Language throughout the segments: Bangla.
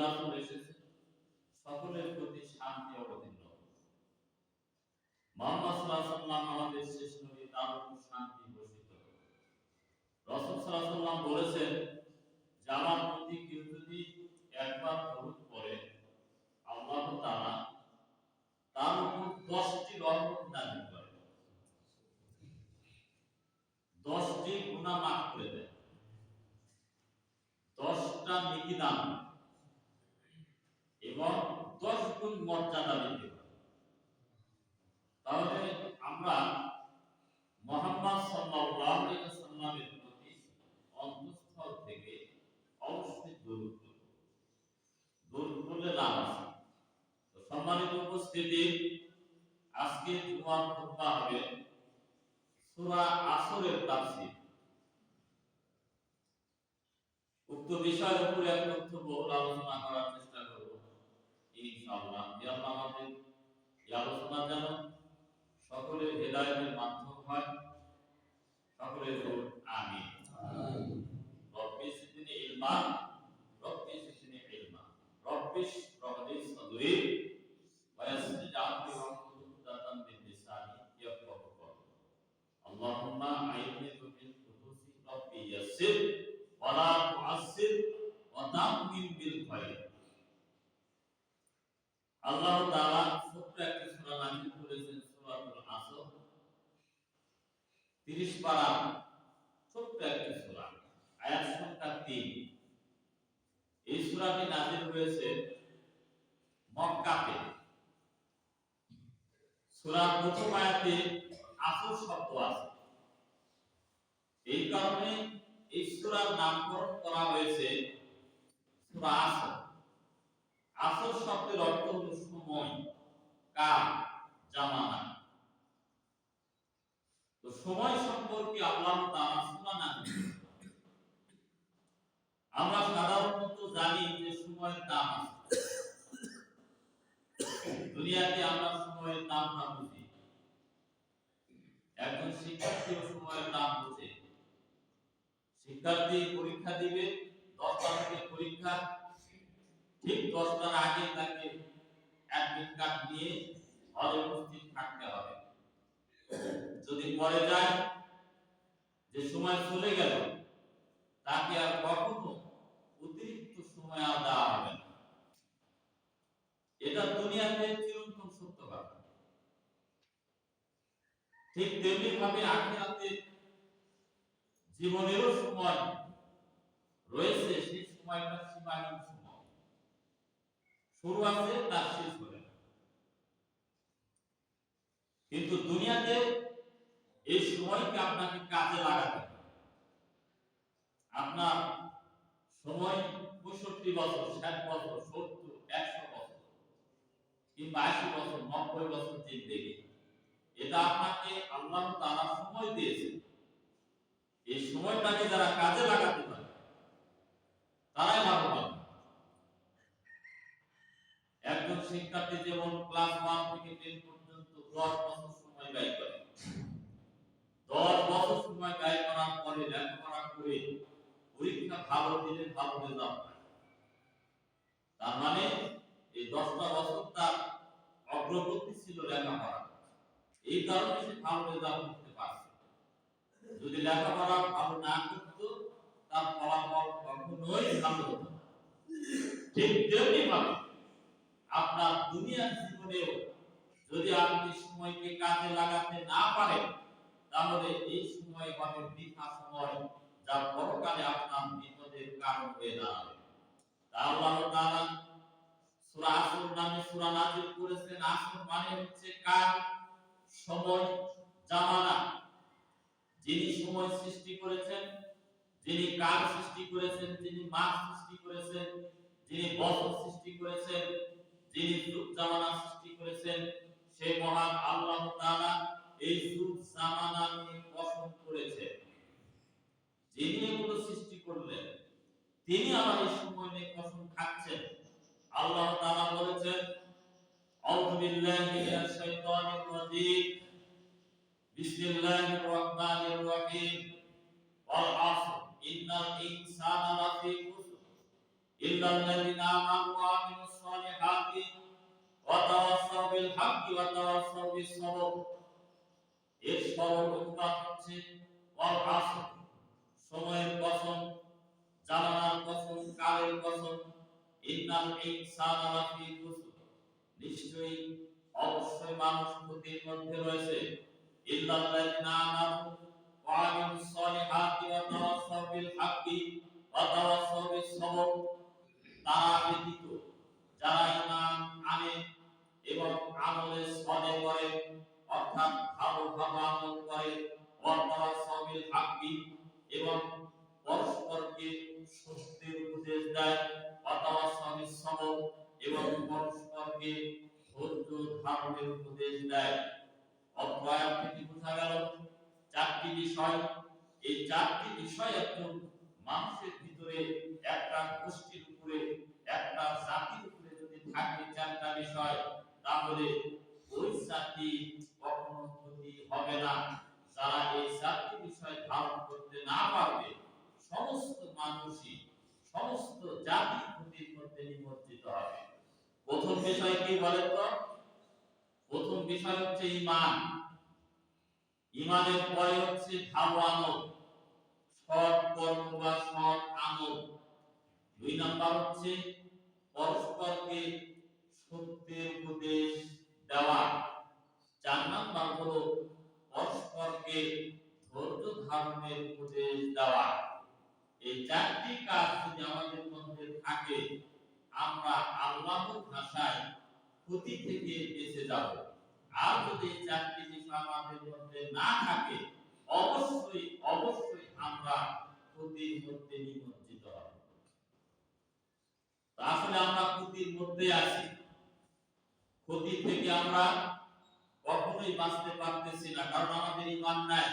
রাসূল এসেছে, সকলের প্রতি শান্তি অবতীর্ণ। মুহাম্মদ সাল্লাল্লাহু আলাইহি ওয়াসাল্লাম আমাদের শেষ নবী, তার উপর শান্তি বর্ষিত হোক। রাসূল সাল্লাল্লাহু আলাইহি ওয়াসাল্লাম বলেছেন যে আমার প্রতি কেউ যদি একবার দরুদ পড়ে, আল্লাহ তাআলা তার উপর 10টি রহমত নাযিল করে, 10টি গুনাহ মাফ করে দেয়, 10টা নেকি দান এবং 10 গুণ মর্যাদা বৃদ্ধি করে। তাহলে আমরা মুহাম্মদ সাল্লাল্লাহু আলাইহি ওয়াসাল্লামের প্রতি অন্তঃস্থল থেকে অবশ্যই দরুদ পড়ব। দরুদ পড়লে লাভ আছে। তো সম্মানিত উপস্থিতি, আজকে জুমার খুতবা হবে সূরা আসরের তাফসীর। উক্ত বিষয়ের উপরে এক তথ্যবহুল আলোচনা করার চেষ্টা করব ইনশাআল্লাহ। আল্লাহ আমাদের এই আলোচনা যেন সকলের হেদায়েতের মাধ্যম হয়। সকলের বলুন আমিন। রব্বি জিদনি ইলমা, রব্বি জিদনি ইলমা, রব্বি ইশরাহ লি সাদরি ওয়া ইয়াসসির লি আমরি ওয়াহলুল উকদাতাম মিন লিসানি ইয়াফকাহু কওলি। আল্লাহুম্মা আইনি বিল কুদুসি রব্বি ইয়াসসির ওয়া লা তুআসসির ওয়া তামিম বিল খায়র। আল্লাহ তাআলা ছোট্ট একটি সূরা নাযিল করেছেন, সূরাতুল আসর, 30 পারা, ছোট্ট একটি সূরা, আয়াত সংখ্যা 3। এই সূরাটি নাযিল হয়েছে মক্কাতে। সূরার প্রথম আয়াতে আসর শব্দ আছে, এই কারণে এই সূরার নামকরণ করা হয়েছে সূরা আসর। আসর শব্দের অর্থ হলো সময়, কাল, জামানা। তো সময় সম্পর্কে আল্লাহ তাআলা সূরা নাযিল করেছেন। আমরা সাধারণত জানি যে সময়ের দাম আছে। দুনিয়াতে আমরা সময়ের দামটা বুঝি। একজন শিক্ষার্থীও সময়ের দাম বুঝে। শিক্ষার্থী পরীক্ষা দিবে, 10টা থেকে পরীক্ষা, ঠিক 10টার আগে তাকে অ্যাডমিট কার্ড নিয়ে হলে উপস্থিত থাকতে হবে। যদি পরে যায়, যে সময় চলে গেল, তাকে আর কখনো অতিরিক্ত সময় আর দেওয়া হবে না। এটা দুনিয়াতে চিরন্তন সত্য কথা। ঠিক তেমনি ভাবে আখিরাতে জীবনেরও সময় রয়েছে, সেই সময়টা সীমাহীন সময়, শুরু আছে তার শেষ হবে না। কিন্তু দুনিয়াতে এই সময়কে আপনাকে কাজে লাগাতে হবে। আপনার সময় 65 বছর, 60 বছর, 70, 100 বছর কিংবা 80 বছর, 90 বছর জিন্দেগি, এটা আপনাকে আল্লাহ তাআলা সময় দিয়েছে। এই সময়টাকে যারা কাজে লাগাতে পারে তারাই লাভবান। একজন শিক্ষার্থী যেমন ক্লাস 1 থেকে 10 পর্যন্ত 10 বছর সময় ব্যয় করে, 10 বছর সময় ব্যয় করার পরে লেখাপড়া করে পরীক্ষা ভালো দিলে ভালো রেজাল্ট পায়। তার মানে এই 10টা বছর তার অগ্রগতি ছিল লেখাপড়া, এই কারণে সে ভালো রেজাল্ট করতে পারছে। যদি লেখাপড়া ভালো না করত, তার ফলাফল কখনোই ভালো হতো না। ঠিক তেমনি ভাবে আপনার দুনিয়ার জীবনেও যদি আপনি সময়কে কাজে লাগাতে না পারেন, তাহলে এই সময় হবে বৃথা সময়, যা পরকালে আপনার বিপদের কারণ হয়ে দাঁড়াবে। আল্লাহ তাআলা সূরা আসর নামে সূরা নাযিল করেছেন। আসর মানে হচ্ছে কাল, সময়, জামানা। যিনি সময় সৃষ্টি করেছেন, যিনি কাল সৃষ্টি করেছেন, যিনি মাস সৃষ্টি করেছেন, যিনি বছর সৃষ্টি করেছেন, যিনি যুগ জামানা সৃষ্টি করেছেন, সেই মহান আল্লাহ তাআলা এই যুগ জামানা নিয়ে কসম করেছেন। যিনি এগুলো সৃষ্টি করলেন, তিনি আবার এই সময় নিয়ে কসম খাচ্ছেন। আল্লাহ তাআলা বলেছেন, আউযু বিল্লাহি মিনাশ শাইতানির রাজীম, বিসমিল্লাহির রহমানির রহিম, ওয়াল আসর ইন্নাল ইনসানা লাফি খুসর ইল্লাল্লাযিনা আমানু ওয়া আমিলুস সলিহাতি ওয়া তাওয়াসসাউ বিল হাক্কি ওয়া তাওয়াসসাউ বিস সবর। এর সরল অনুবাদ হচ্ছে ওয়াল আসর, সময়ের কসম, জামানার কসম, কালের কসম, ইন্নাল ইনসানা লাফি খুসর, নিশ্চয়ই অবশ্যই মানুষ ক্ষতির মধ্যে রয়েছে। ইল্লাল্লাযিনা আমানু ওয়া আমিলুস সলিহাতি ওয়া তাওয়াসসাউ বিল হাক্কি ওয়া তাওয়াসসাউ বিস সবর, তারা ব্যতীত যারা ঈমান আনে এবং আমলে সলে করে, অর্থাৎ ভালো ভালো আমল করে, ওয়া তাওয়াসসাউ বিল হাক্কি এবং পরস্পরকে সত্যের উপদেশ দেয়, ওয়া তাওয়াসসাউ বিস সবর এবং পরস্পরকে ধৈর্য ধারণের উপদেশ দেয়। অধ্যায় থেকে বোঝা গেল চারটি বিষয়। এই চারটি বিষয় একজন মানুষের ভিতরে, একটা গোষ্ঠীর উপরে, একটা জাতির উপরে যদি থাকে চারটা বিষয়, তাহলে ওই জাতি কখনো ক্ষতি হবে না। যারা এই চারটি বিষয় ধারণ করতে না পারবে, সমস্ত মানুষই, সমস্ত জাতি ক্ষতির মধ্যে নিমজ্জিত হবে। প্রথম বিষয় কি বলেন তো? প্রথম বিষয় হচ্ছে ঈমান। ঈমানের পরে হচ্ছে ভালো আমল, সৎ কর্ম বা সৎ আমল। দুই নাম্বার হচ্ছে পরস্পরকে সত্যের উপদেশ দেওয়া। চার নাম্বার হলো পরস্পরকে ধৈর্য ধারণের উপদেশ দেওয়া। এই চারটি কাজ যদি আমাদের মধ্যে থাকে, আমরা আল্লাহর ভাষায় ক্ষতি থেকে বেঁচে যাব। আর যদি এই চারটি বিষয় আমাদের মধ্যে না থাকে, অবশ্যই অবশ্যই আমরা ক্ষতির মধ্যে নিমজ্জিত হব। আসলে আমরা ক্ষতির মধ্যে আছি, ক্ষতি থেকে আমরা কখনোই বাঁচতে পারতেছি না, কারণ আমাদের ঈমান নাই।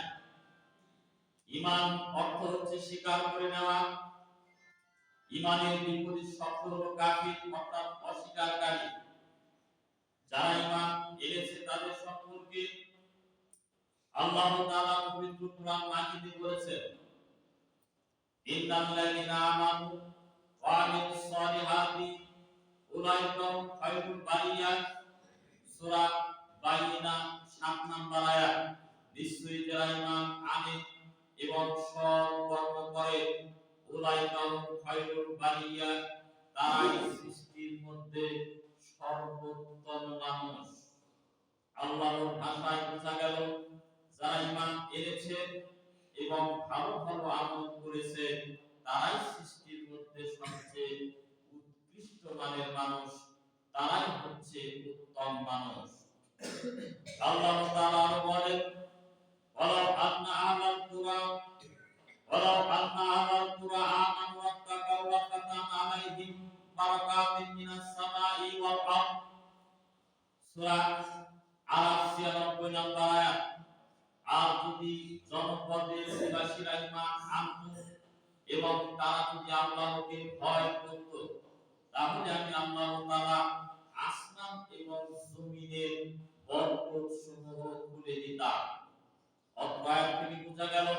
ঈমান অর্থ হচ্ছে স্বীকার করে নেওয়া। ঈমানের বিপরীত শব্দ হলো কাফির, অর্থাৎ অস্বীকারকারী। যারা ঈমান এনেছে তাদের সম্পর্কে আল্লাহ তাআলা পবিত্র কোরআন মাজিদে বলেছেন, ইন্নাল্লাযিনা আমানু ওয়া আমিলুস সলিহাতি উলাইকা হুম খায়রুল বারিয়া। সূরা বাইনা ৭ নম্বর আয়াত। নিশ্চয়ই যারা ঈমান আনে এবং সৎ কর্ম করে, উলাইকা হুম খায়রুল বারিয়া, তারাই সৃষ্টির মধ্যে সর্বোত্তম মানুষ। আল্লাহর ভাষায় বোঝা গেল যারা ঈমান এনেছে এবং ভালো ভালো আমল করেছে, তারাই সৃষ্টির মধ্যে সবচেয়ে উৎকৃষ্ট মানের মানুষ, তারাই হচ্ছে উত্তম মানুষ। আল্লাহ তাআলা বলেন, ওয়ালাউ আন্না আহলাল কুরা আমানু ওয়াত্তাকাউ লাফাতাহনা আলাইহিম বারাকাতিন মিনাস সামাই ওয়াল আরদ। সূরা আরাফ ৯৬ নম্বর আয়াত। আর যদি জনপদের অধিবাসীরা ঈমান আনত এবং তারা যদি আল্লাহকে ভয় করত, তাহলে আমি আল্লাহ তাআলা আসমান এবং জমিনের বরকত সমূহ খুলে দিতাম। অধ্যায় থেকে বোঝা গেল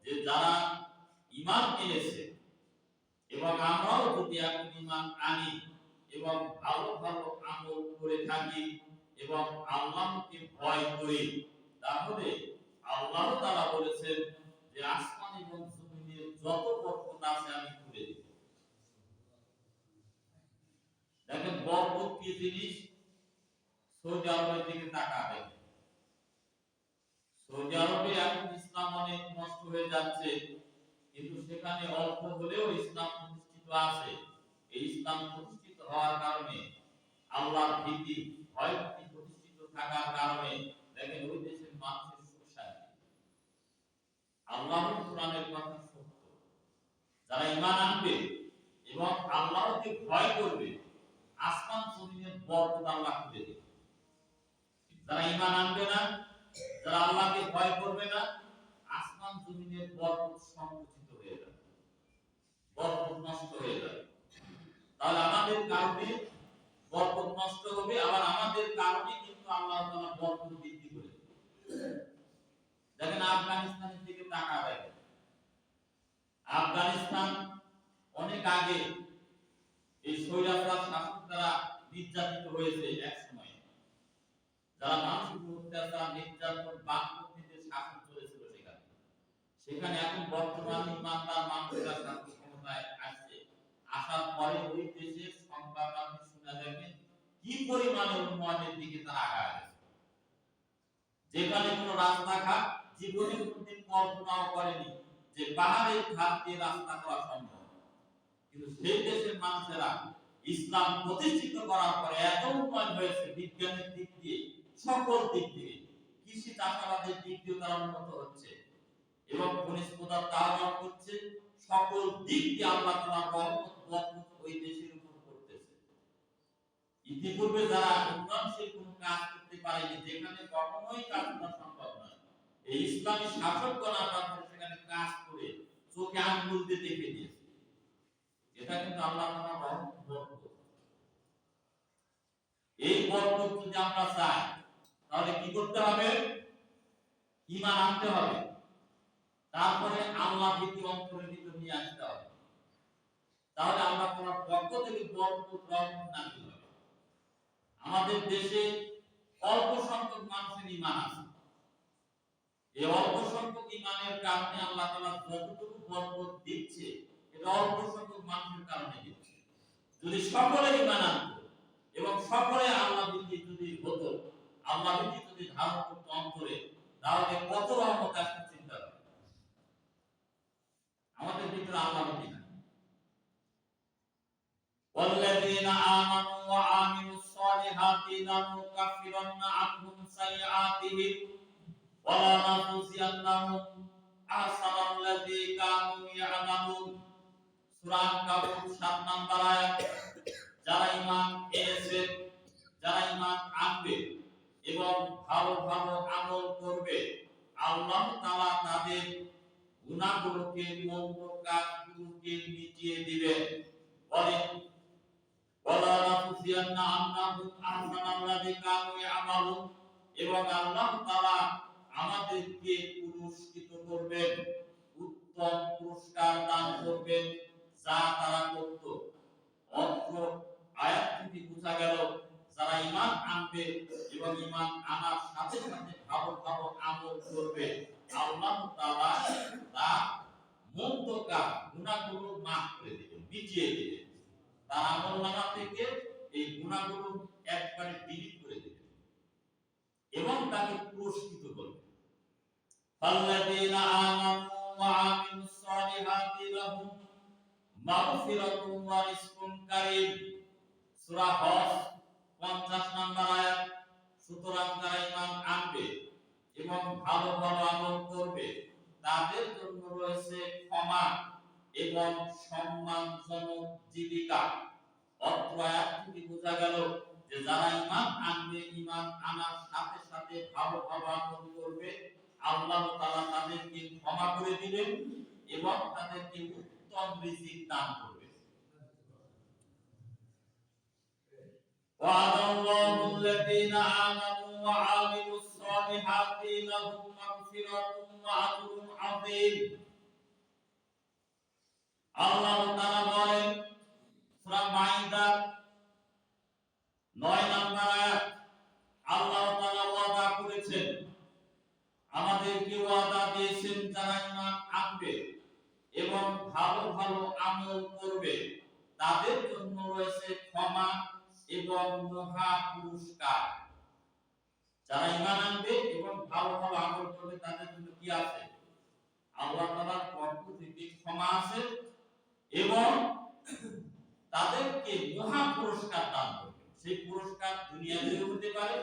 যে যারা ঈমান এনেছে এবং আমরাও যদি এখন ঈমান আনি এবং ভালো ভালো আমল করে থাকি এবং আল্লাহকে ভয় করি, তাহলে আল্লাহ তাআলা বলেছেন যে আসমান এবং জমিনের যত বরকত আছে আমি খুলে দেব। দেখেন বরকত কি জিনিস? সৌদি আরবের দিকে তাকাবেন। সৌদি আরবে এখন ইসলাম অনেক নষ্ট হয়ে যাচ্ছে, কিন্তু সেখানে অল্প হলেও ইসলাম প্রতিষ্ঠিত আছে। এই ইসলাম প্রতিষ্ঠিত হওয়ার কারণে, আল্লাহর ভীতি, ভয় ভীতি প্রতিষ্ঠিত থাকার কারণে দেখেন ওই দেশের মানুষের সুখ শান্তি। আল্লাহর কোরআনের কথা সত্য। যারা ঈমান আনবে এবং আল্লাহকে ভয় করবে, আসমান জমিনের বরকত আল্লাহ খুলে দেবে। যারা ঈমান আনবে না, যারা আল্লাহকে ভয় করবে না, আসমান জমিনের বরকত সংকুচিত হয়ে যাবে, বরকত নষ্ট হয়ে যাবে। তাহলে আমাদের কারণে বরকত নষ্ট হবে, আবার আমাদের কারণে কিন্তু আল্লাহ তাআলা বরকত বৃদ্ধি করে দেবে। দেখেন আফগানিস্তানের দিকে তাকাবেন। আফগানিস্তান অনেক আগে এই স্বৈরাচার শাসক দ্বারা নির্যাতিত হয়েছে এক সময়, যারা মানসিক অত্যাচার নির্যাতন বাকপন্থীদের শাসন চলেছিল সেখানে এখন বর্তমান ইমানদার মানুষেরা শাসন ক্ষমতায় আসছে, আসার পরে ওই দেশের সংবাদ আপনি শুনে দেখেন কি পরিমাণে উন্নয়নের দিকে তারা আগায় গেছে। যেখানে কোনো রাস্তাঘাট জীবনে কোনদিন কল্পনাও করেনি যে পাহাড়ের ধার দিয়ে রাস্তা করা সম্ভব, কিন্তু সেই দেশের মানুষেরা ইসলাম প্রতিষ্ঠিত করার পরে এত উন্নয়ন হয়েছে বিজ্ঞানের দিক দিয়ে, সকল দিক দিয়ে, কৃষি চাষাবাদের দিক দিয়ে তারা উন্নত হচ্ছে এবং খনিজ পদার্থ আহরণ করছে। সকল দিক দিয়ে আল্লাহ তাআলার রহমত বরকত ওই দেশের উপর করতেছে। ইতিপূর্বে যারা উন্নয়নশীল কোনো কাজ করতে পারেনি, যেখানে কখনোই কাজ করা সম্ভব নয়, এই ইসলামী শাসকগণ আসার পরে সেখানে কাজ করে চোখে আঙ্গুল দিয়ে দেখে দিয়েছে। এটা কিন্তু আল্লাহ তাআলার রহমত বরকত। এই বরকত যদি আমরা চাই তাহলে কি করতে হবে? ঈমান আনতে হবে, তারপরে আল্লাহ ভীতি অন্তরের ভিতর নিয়ে আসতে হবে। তাহলে আমরা কোন পক্ষ থেকে বরকত রহমত নাজিল হবে। আমাদের দেশে অল্প সংখ্যক মানুষের ঈমান আছে। এই অল্প সংখ্যক ঈমানের কারণে আল্লাহ তাআলা যতটুকু বরকত দিচ্ছে এটা অল্প সংখ্যক মানুষের কারণে দিচ্ছে। যদি সকলে ঈমান আনতো এবং সকলে আল্লাহ ভীতি যদি হতো, আল্লাহ ভীতি যদি ধারণ করতো অন্তরে, তাহলে কত রহমত আসতে চিন্তা করে। আমাদের ভিতরে আল্লাহ ভীতি নাই। ওয়াল্লাযীনা আমানু ওয়া আমিলুস সালিহাতি লানুকাফিরান্না আনহুম সাইয়্যাতিহিম ওয়া লানাজজিয়ান্নাহুম আহসানাল্লাযী কানু ইয়ামালুন। সূরা আন-কাবুত ৭ নম্বর আয়াত। যারা ঈমান এনেছে, যারা ঈমান আনবে এবং ভালো ভালো আমল করবে, আল্লাহ তাআলা তাদের গুনাহগুলোকে, মন্দ কাজগুলোকে মিটিয়ে দিবেন। বলেন ওয়ালা নাফসিয়ান্না আন্নাহুম আহসানাল্লাযী কানু ইয়ামালুন, এবং আল্লাহ তাআলা আমাদেরকে পুরস্কৃত করবেন, উত্তম পুরস্কার দান করবেন যা তারা করত। অত্র আয়াত থেকে বোঝা গেল যারা ঈমান আনবে এবং ঈমান আনার সাথে সাথে ভালো ভালো আমল করবে, আল্লাহ তাআলা তার মন্দ কাজ গুনাহগুলো মাফ করে দিবেন, মিটিয়ে দিবেন। তার আমলনামা থেকে এই গুনাহগুলো একবারে ডিলিট করে দিবেন এবং তাকে পুরস্কৃত করবেন। ফাল্লাযীনা আমানু ওয়া আমিলুস সালিহাতি লাহুম মাগফিরাতুন ওয়া রিজকুন কারীম। সূরা হজ 50 নম্বর আয়াত। সুতরাং যারা ঈমান আনবে এবং ভালো ভালো আমল করবে তাদের জন্য রয়েছে ক্ষমা এবং সম্মানজনক জীবিকা। অত্র আয়াত থেকে বোঝা গেল যে যারা ঈমান আনবে, ঈমান আনার সাথে সাথে ভালো ভালো আমল করবে, আল্লাহ তাআলা তাদেরকে ক্ষমা করে দিবেন এবং তাদেরকে উত্তম রিজিক দান করবেন। ওয়া'দাল্লাহু আল্লাযীনা আমানু ওয়া আমিলুস সালিহাতি লাহুম মাগফিরাতুন ওয়া আজরুন আযীম। আল্লাহ তাআলা বলেন সূরা মাইদা 9 নম্বর আয়াত, আল্লাহ তাআলা ওয়াদা করেছেন, আমাদেরকে ওয়াদা দিয়েছেন যারা ঈমান আনবে এবং ভালো ভালো আমল করবে তাদের জন্য রয়েছে ক্ষমা এবং মহা পুরস্কার। যারা ঈমান আনবে এবং ভালো ভালো আমল করবে তাদের জন্য কি আছে? আল্লাহ তাআলার পক্ষ থেকে ক্ষমা আছে এবং তাদেরকে মহা পুরস্কার দান করবে। সেই পুরস্কার দুনিয়াতে হতে পারে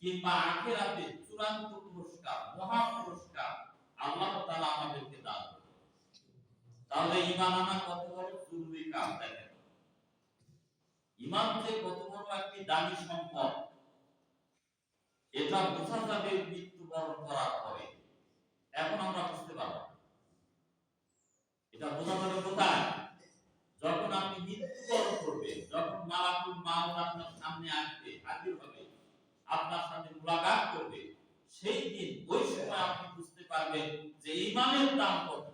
কিংবা আখিরাতে চূড়ান্ত পুরস্কার, মহা পুরস্কার আল্লাহ তাআলা আমাদেরকে দান করবে। তাহলে ঈমান আনা কত বড় জরুরি কাজ দেখেন। ঈমান যে কত বড় একটি দামি সম্পদ এটা বোঝা যাবে মৃত্যুবরণ করার পরে। এখন আমরা বুঝতে পারব এটা বোঝা যাবে কোথায়? যখন আপনি মৃত্যুবরণ করবেন, যখন মালাকুল মাউত আপনার সামনে আসবে, হাজির হবে, আপনার সাথে মুলাকাত করবে, সেই দিন ওই সময় আপনি বুঝতে পারবেন যে ঈমানের দাম কত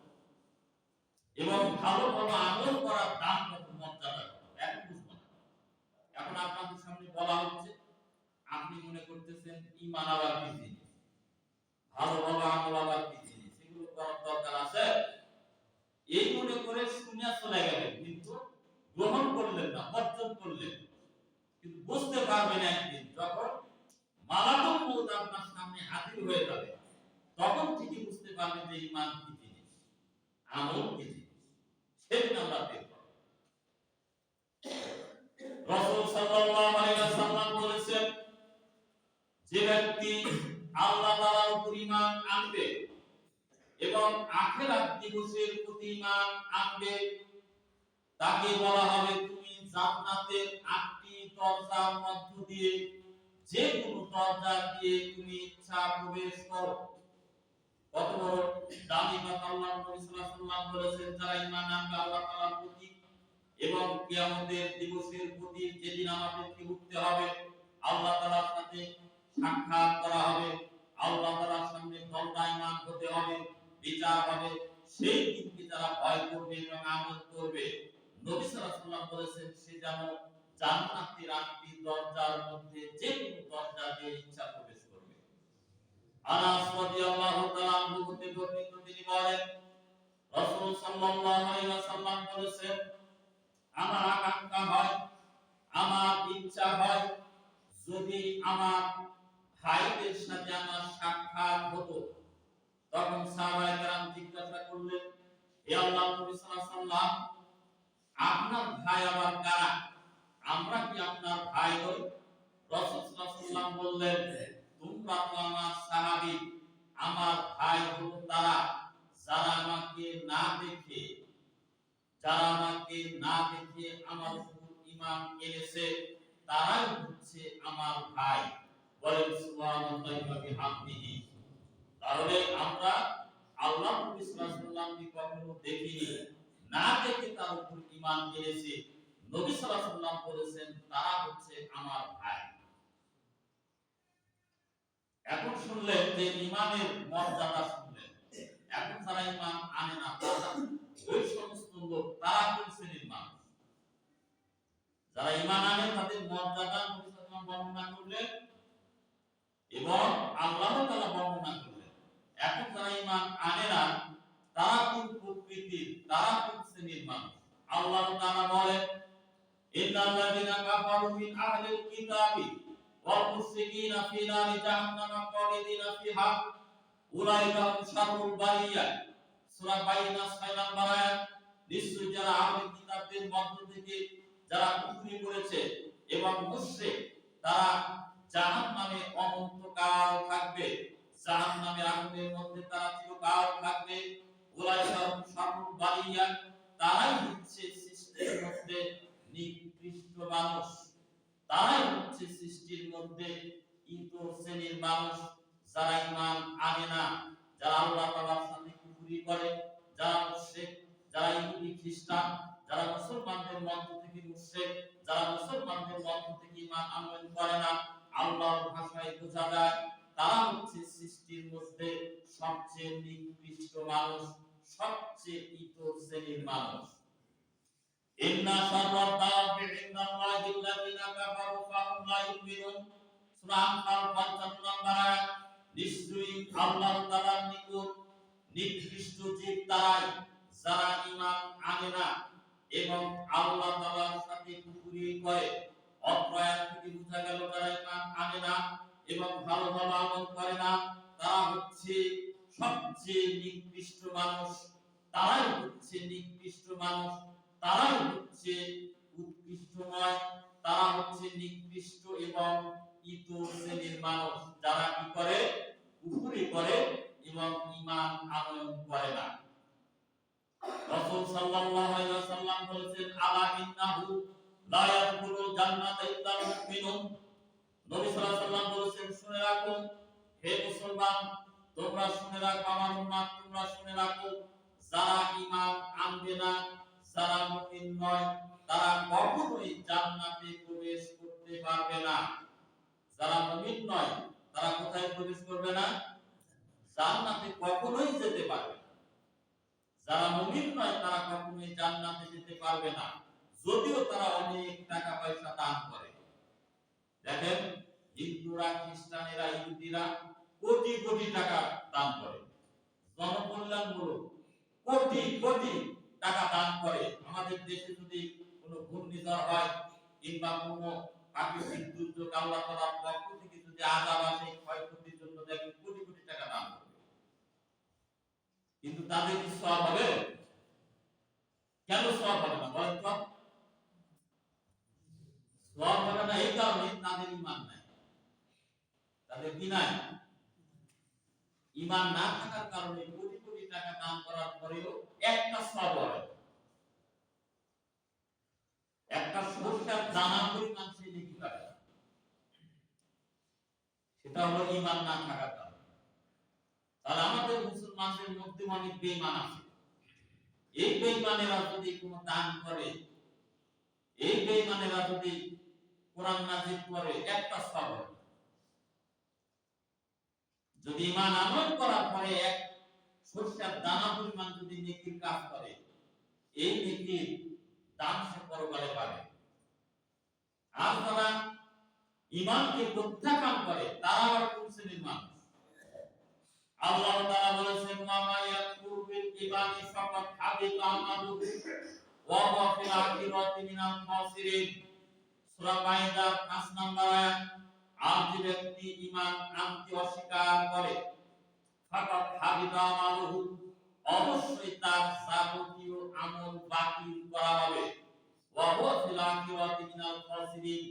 এবং ভালো ভালো আমল করার দাম কত, মর্যাদা কত। ঈমান আবার কি জিনিস, ভালো ভালো আমল আবার কি জিনিস, এগুলো করার দরকার আছে। এই মনে করে শুনে চলে গেলেন, কিন্তু গ্রহণ করলেন না, বর্জন করলেন। কিন্তু বুঝতে পারবেন একদিন যখন মালাকুল মউত আপনার সামনে হাজির হয়ে যাবে, তখন ঠিকই বুঝতে পারবেন যে ঈমান কি জিনিস, আমল কি জিনিস। সেদিন আমরা দেখব। রাসূল সাল্লাল্লাহু আলাইহি ওয়াসাল্লাম বলেছেন, যে ব্যক্তি আল্লাহ তাআলার উপর ঈমান আনবে এবং আখিরাত দিবসের প্রতি ঈমান আনবে, তাকে বলা হবে তুমি জান্নাতের ৮টি দরজার মধ্য দিয়ে যে কোনো দরজা দিয়ে তুমি ইচ্ছা প্রবেশ করো। কত বড় দামি কথা আল্লাহর নবী সাল্লাল্লাহু আলাইহি ওয়াসাল্লাম বলেছেন, যারা ঈমান আনবে আল্লাহ তাআলার প্রতি এবং কিয়ামতের দিবসের প্রতি, যেদিন আমাদেরকে উঠতে হবে, আল্লাহ তাআলার সাথে সাক্ষাৎ করা হবে, আল্লাহ তাআলার সামনে দণ্ডায়মান হতে হবে, বিচার হবে, সেই দিনকে যারা ভয় করবে এবং আমল করবে, নবী সাল্লাল্লাহু আলাইহি ওয়াসাল্লাম বলেছেন সে যেন জান্নাতের ৮টি দরজার মধ্যে যে কোনো দরজা দিয়ে ইচ্ছা প্রবেশ করবে। আনাস রাদিয়াল্লাহু তাআলা আনহু হতে বর্ণিত, তিনি বলেন, রাসূল সাল্লাল্লাহু আলাইহি ওয়াসাল্লাম বলেছেন, আমার আকাঙ্ক্ষা হয়, আমার ইচ্ছা হয়, যদি আমার ভাইদের সাথে আমার সাক্ষাৎ হতো। তখন সাহাবায়ে কেরাম জিজ্ঞাসা করলেন, হে আল্লাহর নবী সাল্লাল্লাহু আলাইহি ওয়াসাল্লাম, আপনার ভাই আবার কারা? আমরা কি আপনার ভাই হই? রাসূল সাল্লাল্লাহু আলাইহি ওয়াসাল্লাম বললেন, তোমরা তো আমার সাহাবী, আমার ভাই হলো তারা যারা আমাকে না দেখে আমার উপর ঈমান এনেছে, তারাই হচ্ছে আমার ভাই। বলেন সুবহানাল্লাহি ওয়া বিহামদিহি। তাহলে আমরা আল্লাহ নবী সাল্লাল্লাহু আলাইহি ওয়াসাল্লামকে কখনো দেখিনি, না দেখে তার উপর ঈমান এনেছি, নবী সাল্লাল্লাহু আলাইহি ওয়াসাল্লাম বলেছেন তারা হচ্ছে আমার ভাই। এখন শুনলেন যে ঈমানের মর্যাদা শুনলেন। এখন যারা ঈমান আনে না, তারা ওই সমস্ত লোক, তারা কোন শ্রেণীর মানুষ? যারা ঈমান আনে তাদের মর্যাদা নবী সাল্লাল্লাহু আলাইহি ওয়াসাল্লাম বর্ণনা করলেন এবং আল্লাহ তাআলা বর্ণনা করলেন। এখন যারা ঈমান আনে না, তারা কোন প্রকৃতির, তারা কোন শ্রেণীর মানুষ? আল্লাহ তাআলা বলেন, ইন্নাল্লাযীনা কাফারু মিন আহলিল কিতাবি ওয়াল মুশরিকিনা ফি নারি জাহান্নামা খালিদিনা ফিহা উলাইকা হুম শাররুল বারিয়া। সূরা বাইনা ৬ নম্বর আয়াত। নিশ্চয়ই যারা আহলে কিতাবদের মধ্য থেকে যারা কুফরি করেছে এবং মুশরিক, তারা জাহান্নামে অনন্তকাল থাকবে, জাহান্নামের আগুনের মধ্যে তারা চিরকাল থাকবে। উলাইকা হুম শাররুল বারিয়া, তারাই হচ্ছে সৃষ্টির মধ্যে নিকৃষ্ট মানুষ, তারাই হচ্ছে সৃষ্টির মধ্যে ইতর শ্রেণীর মানুষ। যারা ঈমান আনে না, যারা আল্লাহ তাআলার সাথে কুফরি করে, যারা মুশরিক, যারা ইহুদি খ্রিস্টান, যারা মুসলমানদের মধ্য থেকে মুশরিক, যারা মুসলমানদের মধ্য থেকে ঈমান আনয়ন করে না, আল্লাহর ভাষায় বোঝা যায় তারা হচ্ছে সৃষ্টির মধ্যে সবচেয়ে নিকৃষ্ট মানুষ, সবচেয়ে ইতর শ্রেণীর মানুষ। ইন্না শাররাদ দাওয়াবি ইনদাল্লাহিল্লাযীনা কাফারু ফাহুম লা ইউমিনুন। সূরা আনফাল ৫৫ নম্বর আয়াত। নিশ্চয়ই আল্লাহ তাআলার নিকট নিকৃষ্ট জীব তারাই যারা ঈমান আনে না এবং আল্লাহ তাআলার সাথে কুফরি করে। অত্র আয়াত থেকে বোঝা গেল যারা ঈমান আনে না এবং ভালো ভালো আমল করে না, তারা হচ্ছে সবচেয়ে নিকৃষ্ট মানুষ, তারাই হচ্ছে নিকৃষ্ট মানুষ, তারাই হচ্ছে উৎকৃষ্ট নয়, তারা হচ্ছে নিকৃষ্ট এবং ইতর শ্রেণীর মানুষ, যারা কি করে? কুফরি করে এবং ঈমান আনয়ন করে না। রাসূল সাল্লাল্লাহু আলাইহি ওয়াসাল্লাম বলেছেন, আলা ইন্নাহু লা ইয়াদখুলুল জান্নাতা ইল্লাল মুমিনুন। নবী সাল্লাল্লাহু আলাইহি ওয়াসাল্লাম বলেছেন, শুনে রাখো হে মুসলমান, তোমরা শুনে রাখো, আমার উম্মত তোমরা শুনে রাখো, যারা ঈমান আনবে না, যারা মুমিন নয়, তারা কখনোই জান্নাতে প্রবেশ করতে পারবে না। যারা মুমিন নয়, তারা কোথায় প্রবেশ করবে না? জান্নাতে কখনোই যেতে পারবে না। যারা মুমিন নয়, তারা কখনোই জান্নাতে যেতে পারবে না, যদিও তারা অনেক টাকা পয়সা দান করে। দেখেন, হিন্দুরা, খ্রিস্টানেরা, ইহুদিরা কোটি কোটি টাকা দান করে, জনকল্যাণমূলক কোটি কোটি টাকা দান করে। আমাদের দেশে যদি কোনো ঘূর্ণিঝড় হয় কিংবা কোনো প্রাকৃতিক দুর্যোগ আল্লাহ তাআলার পক্ষ থেকে যদি আযাব আসে, ক্ষয়ক্ষতির জন্য দেখেন কোটি কোটি টাকা দান করবে, কিন্তু তাদের কি সওয়াব হবে? কেন সওয়াব হবে না বলেন তো? সওয়াব হবে না এই কারণে তাদের ঈমান নাই। তাদের কি নাই? ঈমান না থাকার কারণে কোটি কোটি টাকা দান করার পরেও একটা সওয়াব হবে, একটা সরষের দানা পরিমাণ সে নেকি পাবে। সেটা হলো ঈমান না থাকার কারণে। তাহলে আমাদের মুসলমানদের মধ্যে অনেক বেঈমান আছে। এই বেঈমানেরা যদি কোনো দান করে, এই বেঈমানেরা যদি কোরআন নাযিল করে, একটা সওয়াব হবে। যদি ঈমান আমল করার পরে এক সরষের দানা পরিমাণ যদি নেকির কাজ করে, এই নেকির দাম সে পরকালে পাবে। আর যারা ঈমানকে প্রত্যাখ্যান করে তারা আবার কোন শ্রেণীর মানুষ? আল্লাহ তাআলা বলেছেন, মা ইয়াকুর বিল ঈমানি ফাকাদ হাবিতা আমালুহু ওয়া হুয়া ফিল আখিরাতি মিনাল খাসিরিন। সূরা মাইদার ৫ নম্বর আয়াত। আর যে ব্যক্তি ঈমান আনতে অস্বীকার করে, ফাকাদ হাবিতা আমালুহু, অবশ্যই তার যাবতীয় আমল বাতিল করা হবে। ওয়া হুয়া ফিল আখিরাতি মিনাল খাসিরিন,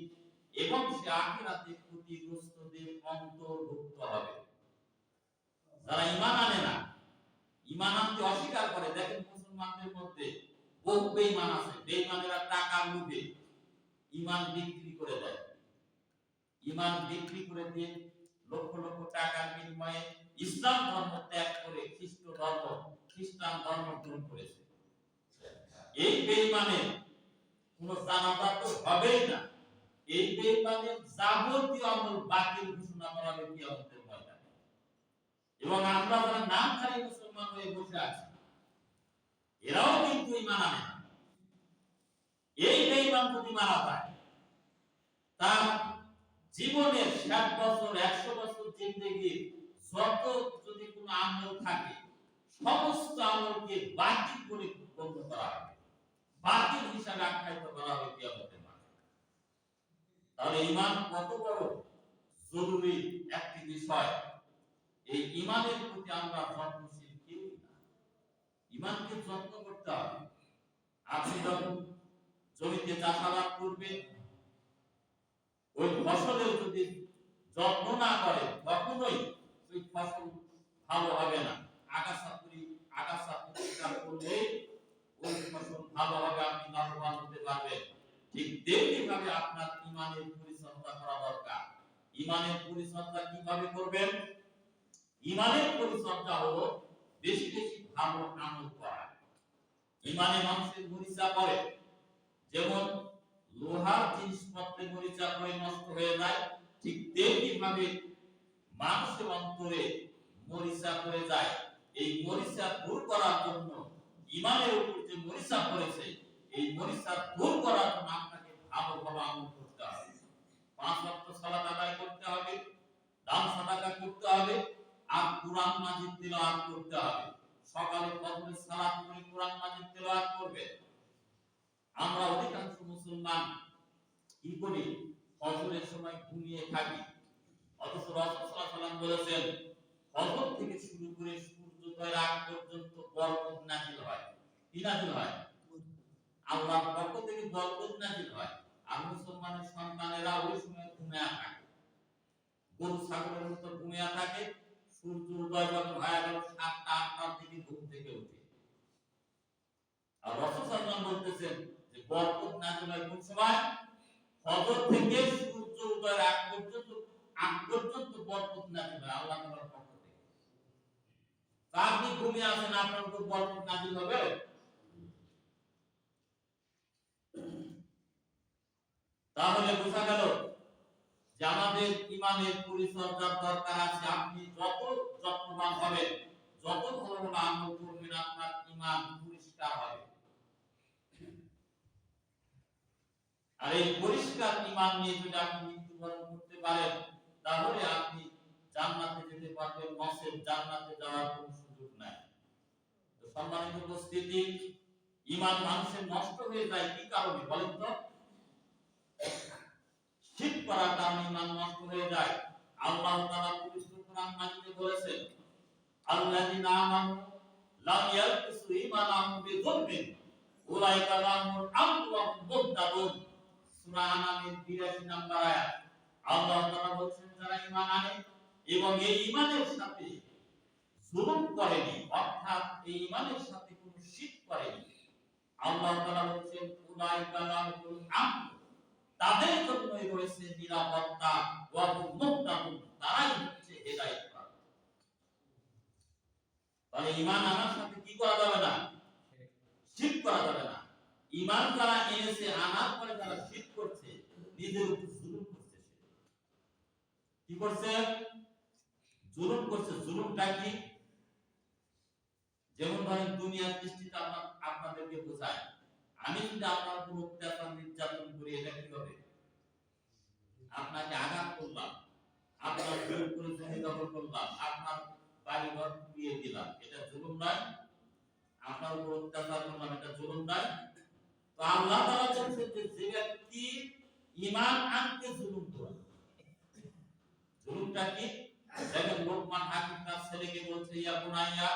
এবং সে আখিরাতে ক্ষতিগ্রস্তদের অন্তর্ভুক্ত হবে। যারা ঈমান আনে না, ঈমান আনতে অস্বীকার করে, দেখেন মুসলমানদের মধ্যে বহু বেঈমান আছে। বেঈমানেরা টাকার লোভে ঈমান বিক্রি করে দেয়। ঈমান বিক্রি করে দিয়ে লক্ষ লক্ষ টাকার বিনিময়ে ইসলাম ধর্ম ত্যাগ করে খ্রিস্টান ধর্ম গ্রহণ করেছে। এই বেঈমানের কোনো জানাজা তো হবেই না। এই বেঈমানের যাবতীয় আমল বাতিল ঘোষণা করা হবে কিয়ামতের ময়দানে। এবং আমরা যারা নামধারী মুসলমান হয়ে বসে আছি, এরাও কিন্তু ঈমান আনে না। এই বেঈমান যদি মারা যায়, তার জীবনের ৬০ বছর ১০০ বছর জিন্দেগি যত যদি কোনো আমল থাকে, সমস্ত আমলকে বাতিল করে বন্ধ করা হবে, বাতিল হিসাবে আখ্যায়িত করা হবে কিয়ামতের মাঠে। তাহলে ঈমান কত বড় জরুরি একটি বিষয়। এই ঈমানের প্রতি আমরা যত্নশীল কেউ না। ঈমানকে যত্ন করতে হবে। আপনি যখন জমিতে চাষাবাদ করবেন, ওই ফসলের যদি যত্ন না করে, কখনোই ওই ফসল ভালো হবে না। আগাছা পরিষ্কার করলে ওই ফসল ভালো হবে, আপনি লাভবান হতে পারবেন। ঠিক তেমনি ভাবে আপনার ঈমানের পরিচর্যা করা দরকার। ঈমানের পরিচর্যা কিভাবে করবেন? ঈমানের পরিচর্যা হলো বেশি বেশি ভালো আমল করা। ঈমানে মানুষের মরিচা পড়ে, যেমন লোহার জিনিসপত্রে মরিচা পড়ে নষ্ট হয়ে যায়, ঠিক তেমনি ভাবে মানুষের অন্তরে মরিচা পড়ে যায়। এই মরিচা দূর করার জন্য, ঈমানের উপর যে মরিচা পড়েছে, এই মরিচা দূর করার জন্য আপনাকে ভালোভাবে আমল করতে হবে। ৫ ওয়াক্ত সালাত আদায় করতে হবে, দান সাদাকা করতে হবে, আর কুরআন মাজিদ তিলাওয়াত করতে হবে। সকালে ফজরের সালাত করে কুরআন মাজিদ তিলাওয়াত করবে। আমরা অধিকাংশ মুসলমান কি করি? ফজরের সময় ঘুমিয়ে থাকি। অথচ রাসূল সাল্লাল্লাহু আলাইহি ওয়াসাল্লাম বলেছেন, ফজর থেকে শুরু করে সূর্যোদয়ের আগ পর্যন্ত বরকত নাযিল হয়। কি নাযিল হয়? আল্লাহর পক্ষ থেকে বরকত নাযিল হয়। আর মুসলমানের সন্তানেরা ওই সময় ঘুমিয়ে থাকে, গরু ছাগলের মতো ঘুমিয়ে থাকে। সূর্য উদয় যখন হয়ে গেল ৭টা ৮টার দিকে ঘুম থেকে ওঠে। আর রাসূল সাল্লাল্লাহু আলাইহি ওয়াসাল্লাম বলতেছেন যে বরকত নাযিল হয় কোন সময়? ফজর থেকে সূর্য উদয়ের আগ পর্যন্ত বরকত নাযিল হয় আল্লাহ তাআলার পক্ষ থেকে। আপনি ঘুমিয়ে আছেন, আপনার উপর বরকত নাযিল হবে? তাহলে বোঝা গেল যে আমাদের ঈমানের পরিচর্যার দরকার আছে। আপনি যত যত্নবান হবেন, যত ভালো ভালো আমল করবেন, আপনার ঈমান পরিষ্কার হবে। আর এই পরিষ্কার ঈমান নিয়ে যদি আপনি মৃত্যুবরণ করতে পারেন তাহলে আপনি জান্নাতে যেতে পারবেন, নসেব জান্নাতে যাওয়ার কোনো সুযোগ নাই। তো সম্মানিত উপস্থিতি, ঈমান মানুষের নষ্ট হয়ে যায় কি কারণে বলেন তো? শিরক করার কারণে ঈমান নষ্ট হয়ে যায়। আল্লাহ তাআলা পবিত্র কোরআন মাজিদে বলেছেন, আল্লাযিনা আমানু লাম ইয়ালবিসু ঈমানাহুম বিযুলমিন উলাইকা লাহুমুল আমনু ওয়া হুম মুহতাদুন। সূরা আনামের 82 নম্বর আয়াত। আল্লাহ তাআলা বলেছেন, যারা ঈমান আনে এবং এই ঈমানের সাথে জুলুম করেনি, অর্থাৎ এই ঈমানের সাথে কোনো শিরক করেনি, আল্লাহ তাআলা বলেছেন উলাইকা লাহুমুল আমন, তাদের জন্যই রয়েছে নিরাপত্তা, ওয়া হুম মুহতাদুন, তারাই হচ্ছে হেদায়েত প্রাপ্ত। তাহলে ঈমান আনার সাথে কি করা যাবে না? শিরক করা যাবে না। ঈমান যারা এনেছে, আনার পরে যারা শিরক করছে, নিজের উপর জুলুম করছে। কি করছে? জুলুম করছে। জুলুমটা কি? যেমন ধরেন দুনিয়ার দৃষ্টিতে আপনাদেরকে বোঝায়, আমি যদি আপনার উপর অত্যাচার নির্যাতন করি, এটা কি হবে? আপনাকে আঘাত করলাম, আপনার জোর করে জমি দখল করলাম, আপনার বাড়ি ঘর পুড়িয়ে দিলাম, এটা জুলুম নয়? আপনার উপর অত্যাচার করলাম, এটা জুলুম নয়? তো আল্লাহ তাআলা বলেছেন যে ব্যক্তি ঈমান আনতে জুলুম করে, জুলুমটা কি? দেখেন লোকমান হাকিম তার ছেলেকে বলছে, ইয়া বুনাইয়া,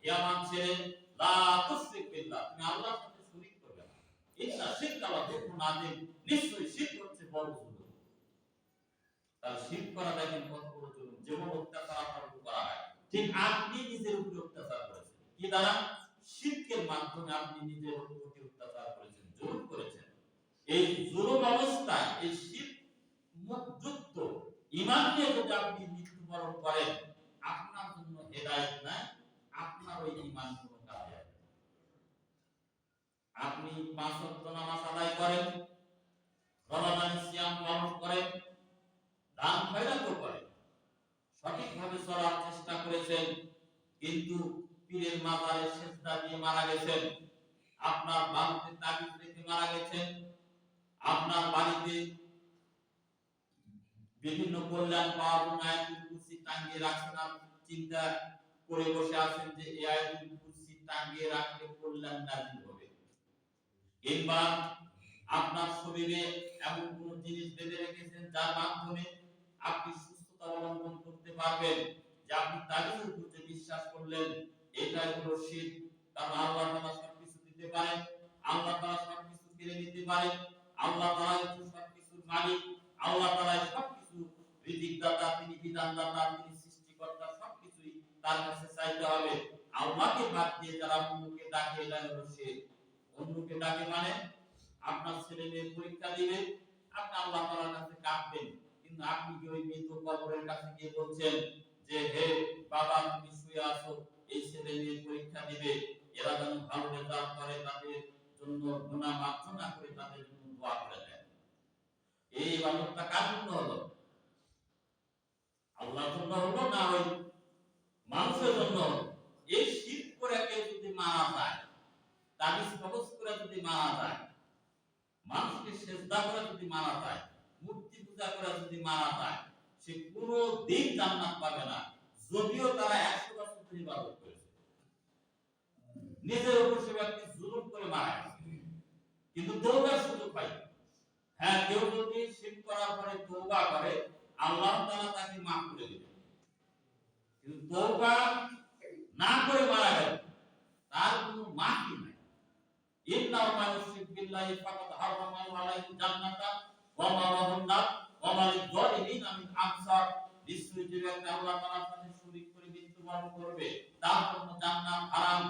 হে আমার ছেলে, লা তুশরিক বিল্লাহ, তুমি আল্লাহর সাথে শরীক করবে না। ইন্না শিরকা লা যুলমুন আযীম, নিশ্চয়ই শিরক হচ্ছে বড় জুলুম। তার শিরক করা দেখেন কত বড় জুলুম। যেমন অত্যাচার আপনার উপর করা হয়, ঠিক আপনি নিজের উপর অত্যাচার করেছেন। কি দ্বারা? শিরকের মাধ্যমে আপনি নিজের উপর অত্যাচার করেছেন, জুলুম করেছেন। এই জুলুম অবস্থায় এই শিরক মুক্ত ঈমান নিয়ে যদি আপনি মৃত্যুবরণ করেন, আপনার জন্য হেদায়েত নাই, আপনার ওই ঈমান কোনো কাজে আসবে না। আপনি ৫ ওয়াক্ত নামাজ আদায় করেন, রমাদানের সিয়াম পালন করেন, দান খয়রাত করেন, সঠিকভাবে চলার চেষ্টা করেছেন, কিন্তু পীরের মাজারে সিজদা দিয়ে মারা গেছেন, আপনার বাড়িতে তাবিজ রেখে মারা গেছেন, আপনার বাড়িতে বিভিন্ন কল্যাণ পাওয়ার জন্য আয়াতুল কুরসি টাঙিয়ে রাখছেন, আপনি চিন্তা করে বসে আছেন যে এই আয়াতুল কুরসি টাঙিয়ে রাখলে কল্যাণ নাযিল হবে। কিংবা আপনার শরীরে এমন কোন জিনিস বেঁধে রেখেছেন যার মাধ্যমে আপনি সুস্থতা অবলম্বন করতে পারবেন, যে আপনি তাবিজের উপর যে বিশ্বাস করলেন, এটাই হলো শিরক। কারণ আল্লাহ তাআলা সবকিছু দিতে পারেন, আল্লাহ তাআলা সবকিছু কেড়ে নিতে পারেন, আল্লাহ তাআলা হচ্ছে সবকিছুর মালিক, আল্লাহ তাআলা সবকিছু রিজিকদাতা, তিনি বিধানদাতা, তিনি সৃষ্টিকর্তা, সবকিছুই তার কাছে চাইতে হবে। আল্লাহকে বাদ দিয়ে যারা অন্যকে ডাকে, এটা হলো শিরক। অন্যকে ডাকে মানে আপনার ছেলে মেয়ে পরীক্ষা দিবে, আপনি আল্লাহ তাআলার কাছে কাঁদবেন, কিন্তু আপনি কি ওই মৃত কবরের কাছে গিয়ে বলছেন যে হে বাবা, তুমি শুয়ে আছো, এই ছেলে মেয়ে পরীক্ষা দিবে, এরা যেন ভালো রেজাল্ট করে, তাদের জন্য গুনাহ মাফ না করে তাদের জন্য দোয়া করে দেন। এই ইবাদতটা কার জন্য হলো? আল্লাহর জন্য হলো না ওই মানুষের জন্য? এই শিরক করে কেউ যদি মারা যায়, তাবিজ কবজ করে যদি মারা যায়, মানুষকে সেজদা করে যদি মারা যায়, মূর্তি পূজা করে যদি মারা যায়, সে কোনো দিন জান্নাত পাবে না, যদিও তারা 100 বছর ধরে ইবাদত করেছে। নিজের উপর সে ব্যক্তি জুলুম করে মারা গেছে, কিন্তু তওবার সুযোগ পায়। হ্যাঁ, কেউ যদি শিরক করার পরে তওবা করে, আল্লাহ তাআলা তাকে মাফ করে দিবেন, কিন্তু তওবা না করে মারা গেল, তার কোনো মাফই নাই। ইন্নাহু মান ইউশরিক বিল্লাহি ফাকাদ হারামাল্লাহু আলাইহি জান্নাতা ওয়া মাওয়াহুন নার ওয়া মা লিয-যালিমিনা মিন আনসার। নিশ্চয়ই যে ব্যক্তি আল্লাহ তাআলার সাথে শরীক করে মৃত্যুবরণ করবে, তার জন্য জান্নাত হারাম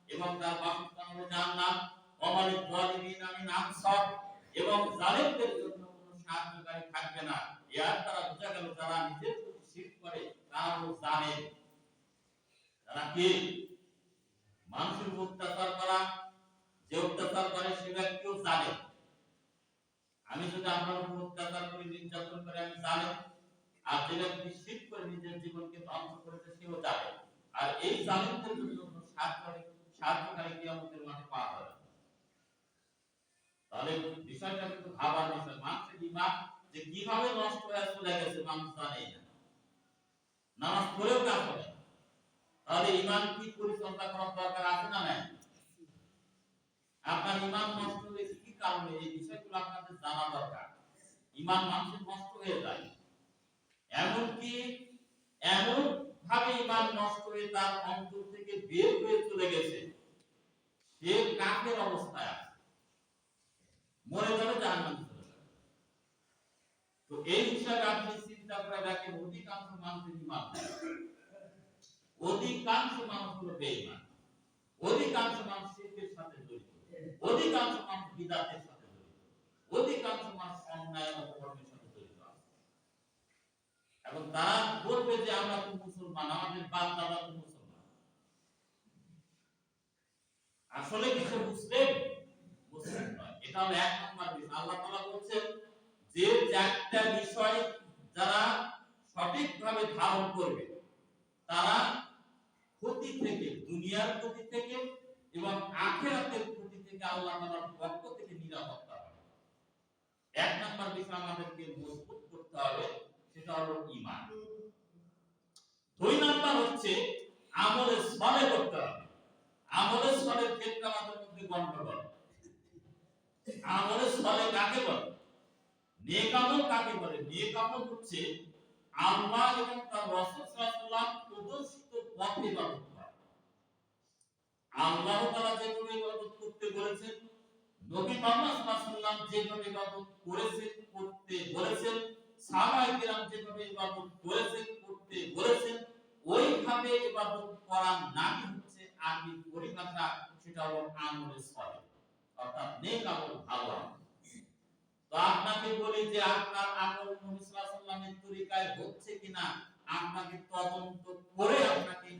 এবং তার বাসস্থান হলো জাহান্নাম। ওয়া মা লিয-যালিমিনা মিন আনসার, এবং জালিমদের জন্য কোনো সাহায্যকারী থাকবে না। এর দ্বারা বোঝা গেল যারা নিজের প্রতি শিরক করে তারা হলো জালিম। তারা কি? মানুষের উপর অত্যাচার করা, যে অত্যাচার করে সে ব্যক্তিও জালেম। আমি যদি আপনার উপর অত্যাচার করি, নির্যাতন করে, আমি জালেম। আর যে ব্যক্তি শিরক করে নিজের জীবনকে ধ্বংস করেছে, সেও জালেম। আর এই জালেমদের জন্য সাহায্যকারী কিয়ামতের মাঠে পাওয়া যাবে। তাহলে বিষয়টা কিন্তু ভাবার বিষয়। মানুষের ঈমান যে কিভাবে নষ্ট হয়ে চলে গেছে মানুষ জানেই না, নামাজ পড়েও কাজ হবে। তাহলে ইমান কি পরিচর্যা করার দরকার আছে না নাই? আপনার ইমান নষ্ট হয়ে কি কারণে, এই বিষয়গুলো আপনাদের জানা দরকার। ইমান মানুষের নষ্ট হয়ে যায়, এমনকি এমন ভাবে ইমান নষ্ট হয়ে তার অন্তর থেকে বের হয়ে চলে গেছে, সে কাফের অবস্থায় আছে, মরে যাবে, জাহান্নামে চলে যাবে। তো এই হিসাবে আপনি চিন্তা করে দেখেন, অধিকাংশ মানুষের ইমান, অধিকাংশ মানুষ হলো বেঈমান, অধিকাংশ মানুষ শিরকের সাথে জড়িত, অধিকাংশ মানুষ বিদআতের সাথে জড়িত, অধিকাংশ মানুষ অন্যায় অপকর্মের সাথে জড়িত আছে। এবং তারা বলবে যে আমরা তো মুসলমান, আমাদের বাপ দাদা তো মুসলমান। আসলে কিছু মুসলিম মুসলিম নয়। এটা হলো এক নম্বর বিষয়। আল্লাহ তাআলা বলছেন যে চারটা বিষয় যারা সঠিকভাবে ধারণ করবে তারা ক্ষতি থেকে, দুনিয়ার ক্ষতি থেকে এবং আখিরাতের ক্ষতি থেকে আল্লাহ তাআলার পক্ষ থেকে নিরাপত্তা পাবে। এক নম্বর বিষয় আমাদেরকে মজবুত করতে হবে, সেটা হলো ঈমান। দুই নাম্বার হচ্ছে আমলে সালেহ করতে হবে। আমলে সালেহের ক্ষেত্রে আমাদের মধ্যে গন্ডগোল। আমলে সালেহ কাকে বলে? নেক আমল কাকে বলে? নেক আমল হচ্ছে আল্লাহ এবং তার রাসূল সাল্লাল্লাহু আলাইহি ওয়াসাল্লাম প্রদর্শিত পথে ইবাদত করা। আল্লাহ তাআলা যেভাবে ইবাদত করতে বলেছেন, নবী মুহাম্মদ সাল্লাল্লাহু আলাইহি ওয়াসাল্লাম যেভাবে ইবাদত করেছেন, করতে বলেছেন, সাহাবায়ে কেরাম যেভাবে ইবাদত করেছেন, করতে বলেছেন, ওইভাবে ইবাদত করার নামই হচ্ছে আরবি পরিভাষা, সেটা হলো আমলে সালেহ, অর্থাৎ নেক আমল, ভালো আমল। তো আপনাকে বলি যে আপনার আমল নবী সাল্লাল্লাহু আলাইহি ওয়াসাল্লামের তরিকায় হচ্ছে কিনা আপনাকে তদন্ত করে আপনাকে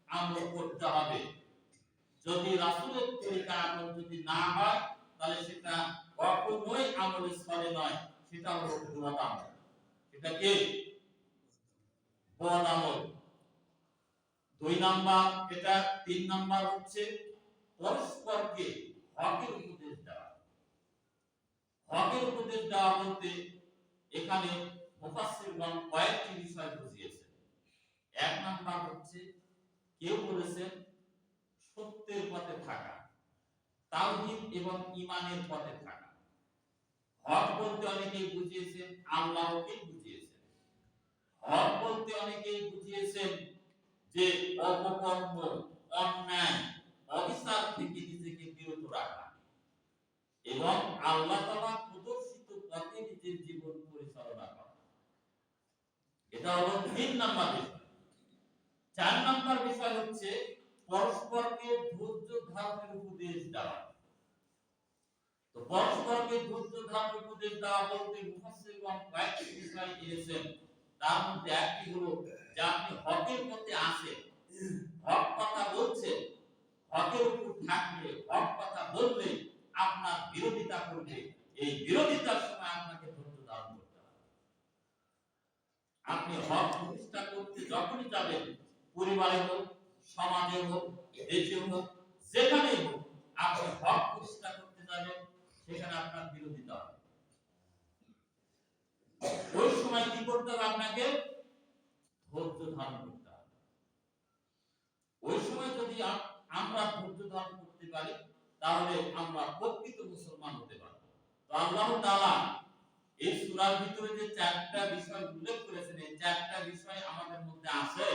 আমল করতে হবে। যদি রাসূলের তরিকা আমল যদি না হয়, তাহলে সেটা কখনোই আমলে সালেহ নয়, সেটা হলো বদ আমল। এটা কি? বদ আমল। দুই নাম্বার এটা। তিন নাম্বার হচ্ছে পরস্পরকে হকের উপদেশ দেওয়া। হকের উপদেশ দেওয়া বলতে এখানে মুফাসসিরগণ কয়েকটি বিষয় বুঝিয়েছেন। এক নাম্বার হচ্ছে, কেউ বলেছেন সত্যের পথে থাকা, তাওহীদ এবং ঈমানের পথে থাকা। হক বলতে অনেকেই বুঝিয়েছেন আল্লাহকে বুঝিয়েছেন। হক বলতে অনেকেই বুঝিয়েছেন যে অপকর্ম, অন্যায়, অবিচার থেকে নিজেকে বিরত রাখা এবং আল্লাহ তাআলা প্রদর্শিত পথে নিজের জীবন পরিচালনা করা। এটা হলো তিন নাম্বার বিষয়। চার নাম্বার বিষয় হচ্ছে পরস্পরকে ধৈর্য ধারণের উপদেশ দেওয়া। তো পরস্পরকে ধৈর্য ধারণের উপদেশ দেওয়া বলতে মুফাসসিরগণ কয়েকটি বিষয় দিয়েছেন। তার মধ্যে একটি হলো যে আপনি হকের পথে আছেন, হক কথা বলছেন, হকের উপর থাকলে, হক কথা বললে আপনার বিরোধিতা করবে, এই বিরোধিতার সময় আপনাকে ধৈর্য ধারণ করতে হবে। আপনি হক প্রতিষ্ঠা করতে যখনই যাবেন, পরিবারে হোক, সমাজে হোক, দেশে হোক, যেখানেই হোক, আপনি হক প্রতিষ্ঠা করতে যাবেন, সেখানে আপনার বিরোধিতা হবে। ওই সময় কি করতে হবে? আপনাকে ধৈর্য ধারণ করতে হবে। ওই সময় যদি আমরা ধৈর্য ধারণ করতে পারি, তাহলে আমরা প্রকৃত মুসলমান হতে পারব। তো আল্লাহ তাআলা এই সূরার ভিতরে যে চারটা বিষয় উল্লেখ করেছেন, এই চারটা বিষয় আমাদের মধ্যে আছে,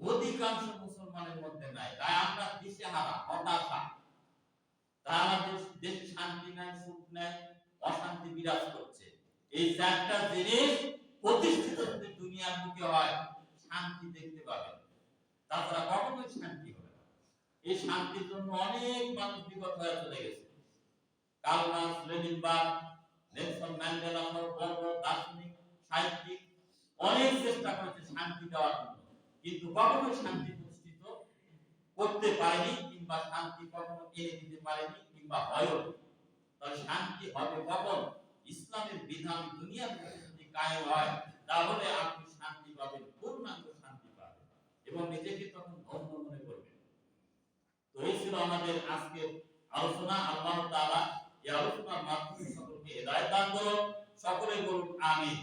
অধিকাংশ মুসলমানের মধ্যে নাই। তাই আমরা দিশেহারা, হতাশা, তাই আমাদের দেশে শান্তি নাই, সুখ নাই, অশান্তি বিরাজ করছে। এই চারটা জিনিস প্রতিষ্ঠিত যদি দুনিয়ার বুকে হয়, শান্তি দেখতে পাবেন, তাছাড়া কখনোই শান্তি হবে না। এই শান্তির জন্য অনেক মানুষ বিগত হয়ে চলে গেছে। Karl Marx, Lenin, Nelson Mandela সহ বড় বড় দার্শনিক, সাহিত্যিক অনেক চেষ্টা করেছে শান্তি দেওয়ার জন্য, কিন্তু কখনোই শান্তি প্রতিষ্ঠিত করতে পারেনি, কিংবা শান্তি কখনো এনে দিতে পারেনি, কিংবা হয়ও। তাহলে শান্তি হবে কখন? ইসলামের বিধান দুনিয়ার মধ্যে যদি কায়েম হয়, তাহলে আপনি শান্তি পাবেন, পূর্ণাঙ্গ শান্তি পাবেন এবং নিজেকে তখন ধন্য মনে করবেন। তো এই ছিল আমাদের আজকের আলোচনা। আল্লাহ তাআলা এই আলোচনার মাধ্যমে সকলকে হেদায়েত দান করুন। সকল সকলে বলুন আমিন।